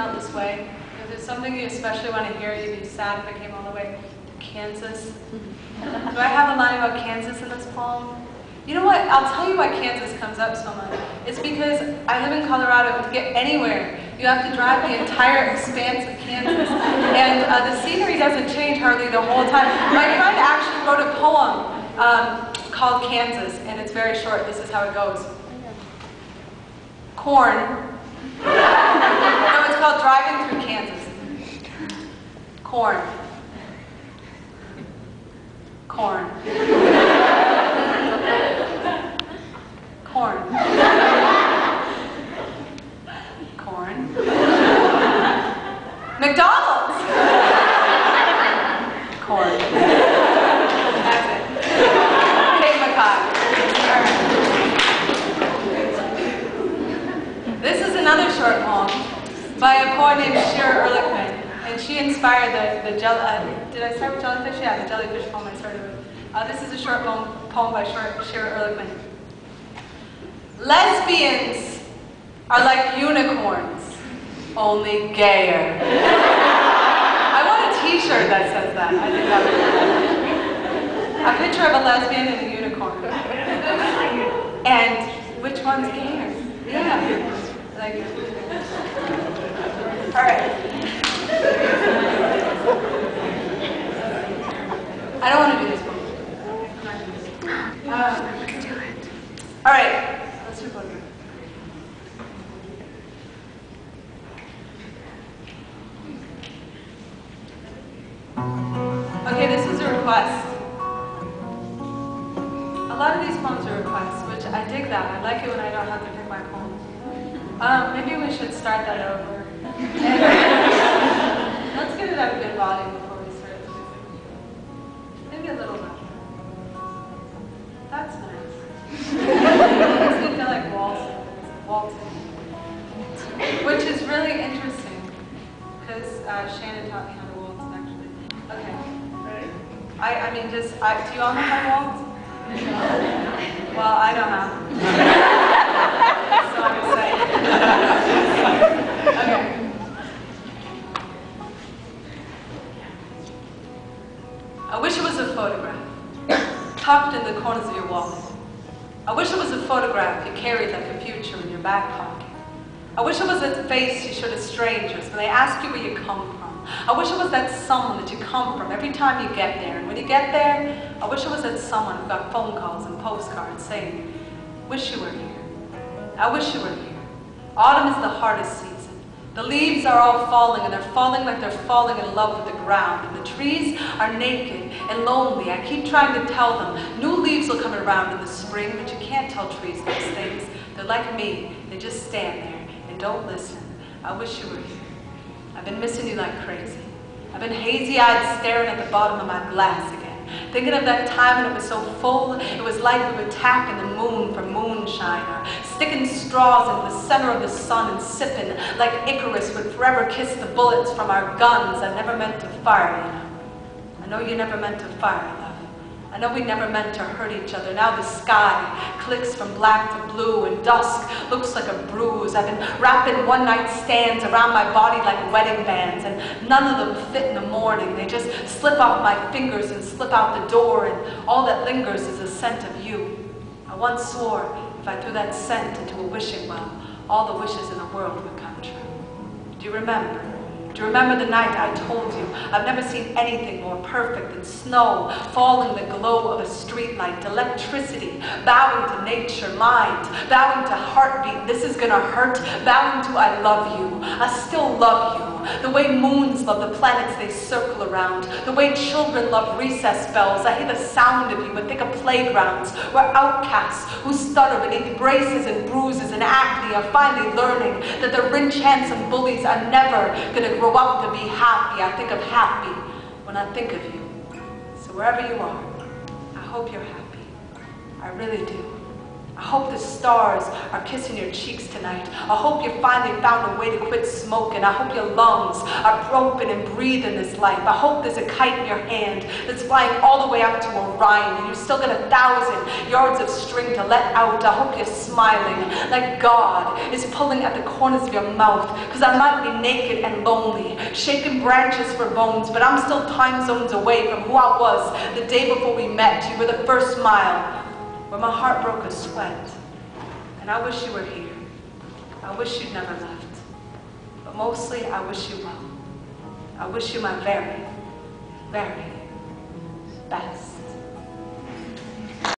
out this way. If there's something you especially want to hear, you'd be sad if it came all the way to Kansas. Do I have a line about Kansas in this poem? You know what? I'll tell you why Kansas comes up so much. It's because I live in Colorado, and to get anywhere, you have to drive the entire expanse of Kansas. And the scenery doesn't change hardly the whole time. My friend actually wrote a poem called Kansas, and it's very short. This is how it goes. Corn. No, it's called Driving Through Kansas. Corn. Corn. Corn. Corn. McDonald's. Corn. That's it. Kate McCoy. All right. This is another short poem by a poet named Shira Ehrlichman, and she inspired the did I start with jellyfish? Yeah, the jellyfish poem I started with. This is a short poem by Shira Ehrlichman. Lesbians are like unicorns, only gayer. I want a t-shirt that says that. I think that would be a picture of a lesbian and a unicorn. And which one's gayer? Yeah. Like, all right. I don't want to do this one. Let's do it. All right. Let's do one. Okay, this is a request. A lot of these poems are requests, which I dig that. I like it when I don't have to pick my poems. Maybe we should start that over. Let's get it at a good volume before we start. Maybe a little louder. That's nice. Makes me feel like waltzing. Which is really interesting, because Shannon taught me how to waltz, actually. Okay. Ready? I mean, do you all know how to waltz? Well, I don't know. So I'm excited. Okay. I wish it was a photograph, tucked in the corners of your wallet. I wish it was a photograph you carried like a future in your back pocket. I wish it was that face you show to strangers when they ask you where you come from. I wish it was that someone that you come from every time you get there. And when you get there, I wish it was that someone who got phone calls and postcards saying, wish you were here. I wish you were here. Autumn is the hardest season. The leaves are all falling, and they're falling like they're falling in love with the ground. And the trees are naked and lonely. I keep trying to tell them new leaves will come around in the spring, but you can't tell trees those things. They're like me. They just stand there and don't listen. I wish you were here. I've been missing you like crazy. I've been hazy-eyed staring at the bottom of my glass again. Thinking of that time when it was so full, it was like we were tapping the moon for moonshine, or sticking straws into the center of the sun and sipping like Icarus would forever kiss the bullets from our guns. I never meant to fire, you know. I know you never meant to fire, love. I know we never meant to hurt each other. Now the sky clicks from black to blue, and dusk looks like a bruise. I've been wrapping one-night stands around my body like wedding bands, and none of them fit in the morning. They just slip off my fingers and slip out the door, and all that lingers is a scent of you. I once swore if I threw that scent into a wishing well, all the wishes in the world would come true. Do you remember? Do you remember the night I told you I've never seen anything more perfect than snow falling the glow of a streetlight, electricity, bowing to nature, mind, bowing to heartbeat, this is gonna hurt, bowing to I love you, I still love you, the way moons love the planets they circle around, the way children love recess bells. I hear the sound of you and think of playgrounds where outcasts who stutter beneath braces and bruises and acne are finally learning that the rich, handsome bullies are never gonna grow up to be happy. I think of happy when I think of you. So wherever you are, I hope you're happy. I really do. I hope the stars are kissing your cheeks tonight. I hope you finally found a way to quit smoking. I hope your lungs are open and breathing this life. I hope there's a kite in your hand that's flying all the way up to Orion and you still got 1,000 yards of string to let out. I hope you're smiling like God is pulling at the corners of your mouth, because I might be naked and lonely, shaking branches for bones, but I'm still time zones away from who I was the day before we met. You were the first smile where my heart broke a sweat. And I wish you were here. I wish you'd never left. But mostly, I wish you well. I wish you my very, very best.